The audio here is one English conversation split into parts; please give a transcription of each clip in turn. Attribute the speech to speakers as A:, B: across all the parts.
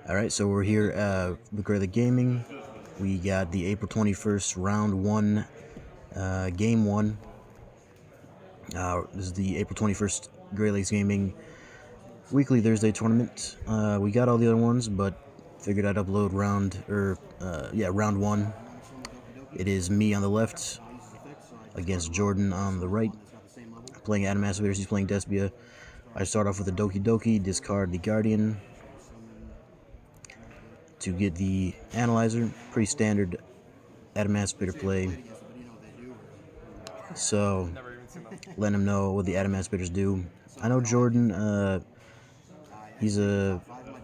A: Alright, so we're here at Lucrela Gaming. We got the April 21st, round 1, game 1. This is the April 21st Great Lakes Gaming weekly Thursday tournament. We got all the other ones, but figured I'd upload round 1. It is me on the left against Jordan on the right. Playing ADAMANCIPATOR, he's playing DESPIA. I start off with a Doki Doki, discard the Guardian to get the Analyzer. Pretty standard ADAMANCIPATOR play. So, letting him know what the ADAMANCIPATORs do. I know Jordan, he's a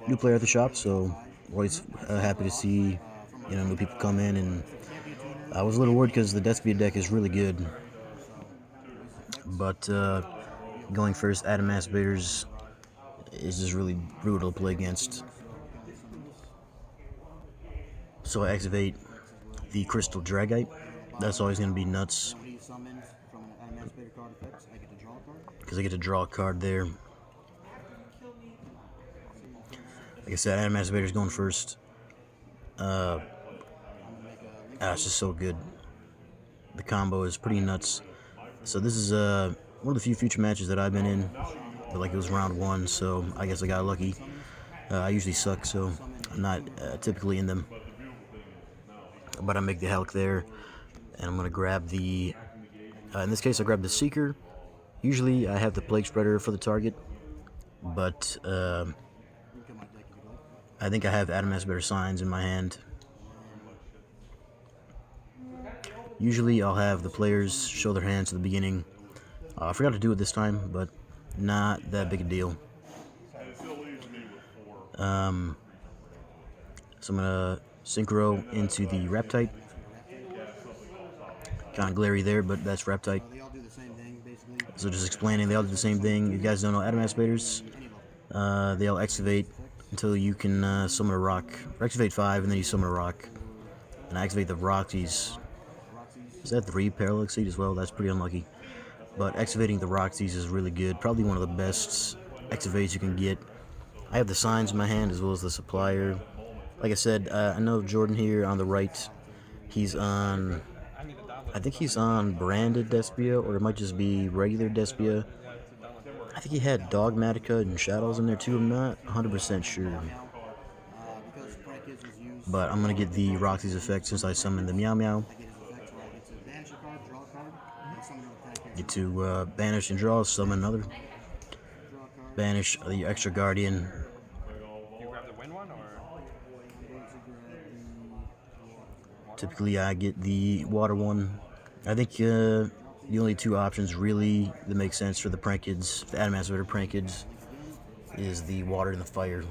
A: new player at the shop, so always happy to see new people come in. And I was a little worried because the DESPIA deck is really good. But going first, ADAMANCIPATORs is just really brutal to play against. So I activate the Crystal Dragite. That's always going to be nuts, because I get to draw a card there. Like I said, ADAMANCIPATOR's going first. It's just so good. The combo is pretty nuts. So this is one of the few future matches that I've been in, but like it was round 1, so I guess I got lucky. I usually suck, so I'm not typically in them. But I make the Hulk there, and I'm gonna grab the. In this case, I grab the Seeker. Usually, I have the Plague Spreader for the target, but I think I have ADAMANCIPATOR Signs in my hand. Usually, I'll have the players show their hands at the beginning. I forgot to do it this time, but not that big a deal. So I'm gonna Synchro into the Reptite. Kind of glary there, but that's Reptite. So just explaining, they all do the same thing. You guys don't know ADAMANCIPATORs. They all activate until you can summon a rock. Or activate 5 and then you summon a rock. And I activate the Roxy's. Is that 3 Parallax Seed as well? That's pretty unlucky. But activating the Roxy's is really good. Probably one of the best activates you can get. I have the Signs in my hand as well as the Supplier. Like I said, I know Jordan here on the right. He's on. I think he's on branded Despia, or it might just be regular Despia. I think he had Dogmatica and Shadows in there too. I'm not 100% sure. But I'm going to get the Roxy's effect since I summoned the Meow Meow. Get to banish and draw, summon another. Banish the extra Guardian. Typically, I get the water one. I think the only 2 options really that make sense for the prank kids, the ADAMANCIPATOR prank kids, is the water and the fire.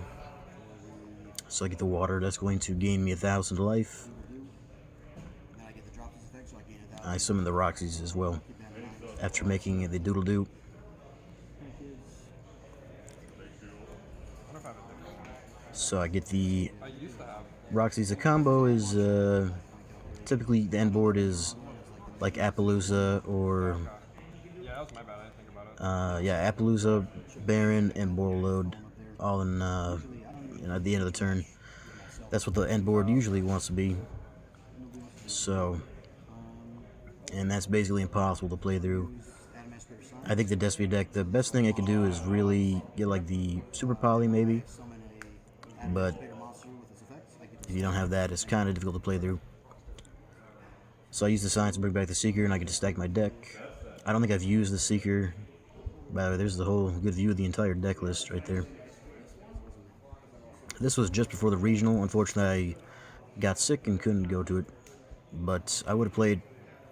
A: So I get the water. That's going to gain me 1,000 life. I summon the Roxy's as well after making the Doodle Doo. So I get the Roxy's. The combo is typically the end board is like Appaloosa or Appaloosa, Baron, and Boral Load, all in at the end of the turn. That's what the end board usually wants to be. So, and that's basically impossible to play through. I think the Despia deck, the best thing I could do is really get like the Super Poly maybe, but if you don't have that, it's kind of difficult to play through. So I use the Signs to bring back the Seeker, and I get to stack my deck. I don't think I've used the Seeker. By the way, there's the whole good view of the entire deck list right there. This was just before the regional. Unfortunately, I got sick and couldn't go to it. But I would have played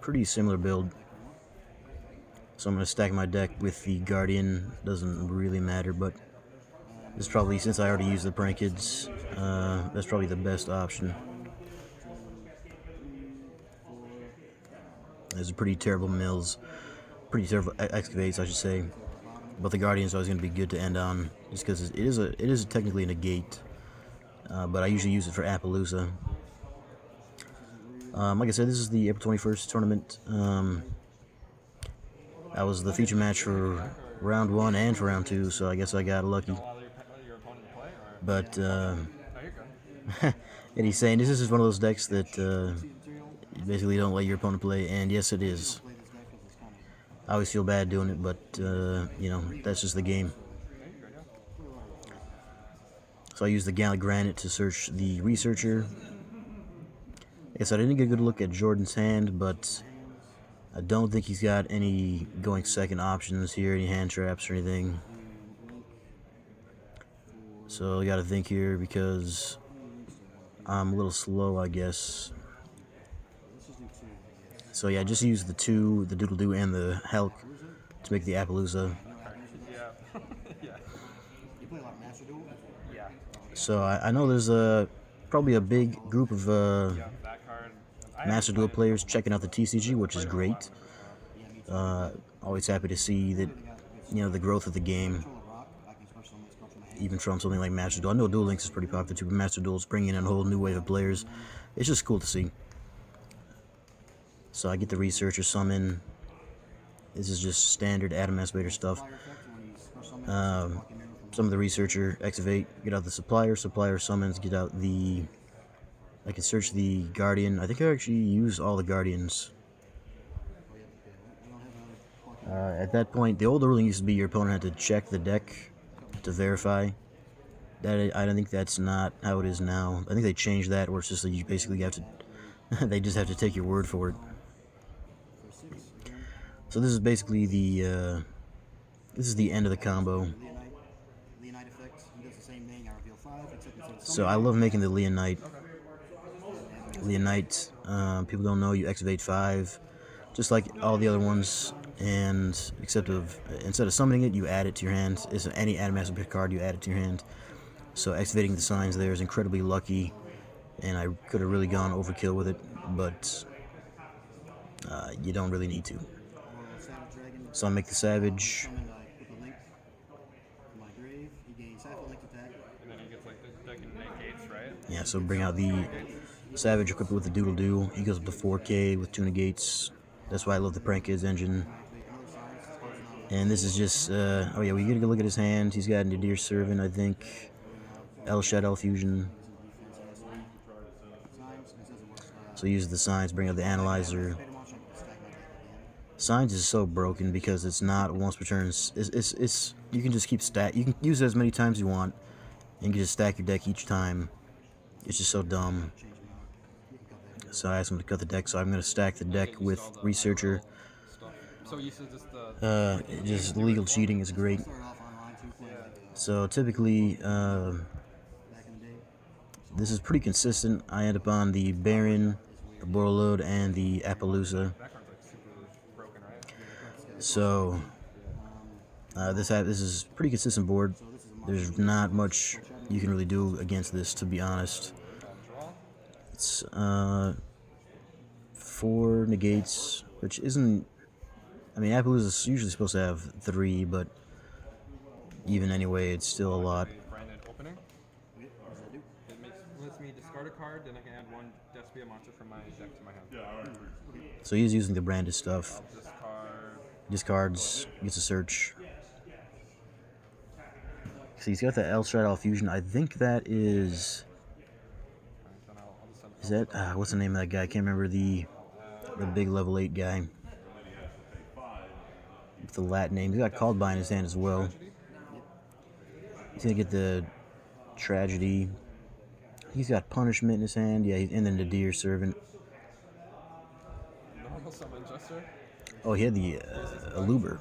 A: pretty similar build. So I'm going to stack my deck with the Guardian. Doesn't really matter, but this is probably, since I already used the prank kids, that's probably the best option. There's a pretty terrible mills, pretty terrible excavates, I should say. But the Guardian's always going to be good to end on, just because it is technically a negate. But I usually use it for Appaloosa. Like I said, this is the April 21st tournament. That was the feature match for round 1 and for round 2, so I guess I got lucky. But And he's saying this is one of those decks that you basically don't let your opponent play, and yes, it is. I always feel bad doing it, but you know, that's just the game. So I used the Gallic Granite to search the Researcher. I guess I didn't get a good look at Jordan's hand, but I don't think he's got any going second options here, any hand traps or anything. So I gotta think here because I'm a little slow, I guess. So yeah, I just used the two, the Doodle Doo and the Helk to make the Appaloosa. So I know there's probably a big group of Master Duel players checking out the TCG, which is great. Always happy to see that, you know, the growth of the game, even from something like Master Duel. I know Duel Links is pretty popular too, but Master Duel is bringing in a whole new wave of players. It's just cool to see. So I get the Researcher summon. This is just standard Adamantipator stuff. Some of the Researcher, activate, get out the Supplier summons, get out the... I can search the Guardian. I think I actually use all the Guardians. At that point, the old ruling used to be your opponent had to check the deck to verify. That I don't think that's not how it is now. I think they changed that, where it's just that you basically have to... they just have to take your word for it. So this is basically the... this is the end of the combo. So I love making the Leonite. Leonite, people don't know, you activate 5, just like all the other ones, and instead of summoning it, you add it to your hand. It's any Adamantipator card, you add it to your hand. So activating the signs there is incredibly lucky, and I could have really gone overkill with it, but you don't really need to. So I make the Savage. Yeah, so bring out the Savage, equip it with the Doodle Doo. He goes up to 4K with 2 negates. That's why I love the Prank Kids engine. And this is just, oh yeah, we get a look at his hand. He's got Nadir Servant, I think. El Shadow Fusion. So use the Signs, bring out the Analyzer. Signs is so broken because it's not once per turn. It's you can just keep you can use it as many times as you want, and you can just stack your deck each time. It's just so dumb. So I asked him to cut the deck, so I'm going to stack the deck with Researcher. Just legal cheating is great. So typically, this is pretty consistent. I end up on the Baron, the Borreload, and the Appaloosa. So this is pretty consistent board. There's not much you can really do against this, to be honest. It's 4 negates, which isn't... I mean, Appaloosa is usually supposed to have 3, but even anyway, it's still a lot.
B: It lets me discard a card, then I can add 1 DESPIA monster from my deck to my hand.
A: So he's using the branded stuff. Discards, gets a search. So he's got the El Shadow Fusion. I think that is... Is that... what's the name of that guy? I can't remember the big level 8 guy. With the Latin name. He's got Called By in his hand as well. He's gonna get the Tragedy. He's got Punishment in his hand. Yeah, and then the Nadir Servant. Oh, he had the Aluber.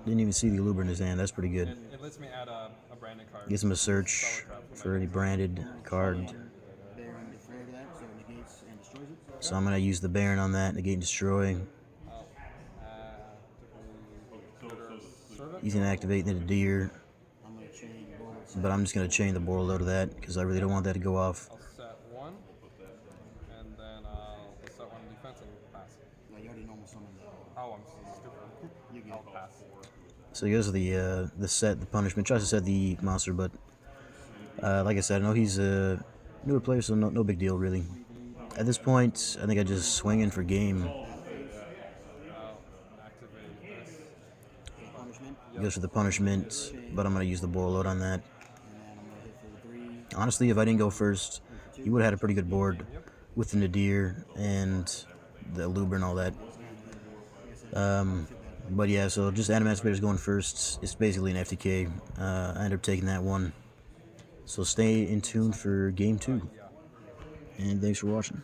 A: Didn't even see the Aluber in his hand. That's pretty good.
B: It lets me add a branded card.
A: Gives him a search for any branded card. So I'm going to use the Baron on that, negate and destroy. He's going to activate the Nadir. But I'm just going to chain the Borreload to that, because I really don't want that to go off.
B: I'll set 1, and then I'll set 1 defense and pass. Oh, I'm stupid. I'll pass.
A: So he goes to the set, the Punishment. Tries to set the monster, but like I said, I know he's a newer player, so no big deal, really. At this point, I think I just swing in for game. He goes for the Punishment, but I'm going to use the Borreload on that. Honestly, if I didn't go first, you would have had a pretty good board with the Nadir and the Luber and all that. But yeah, so just Adamantipator's going first. It's basically an FTK. I ended up taking that one. So stay in tune for game 2. And thanks for watching.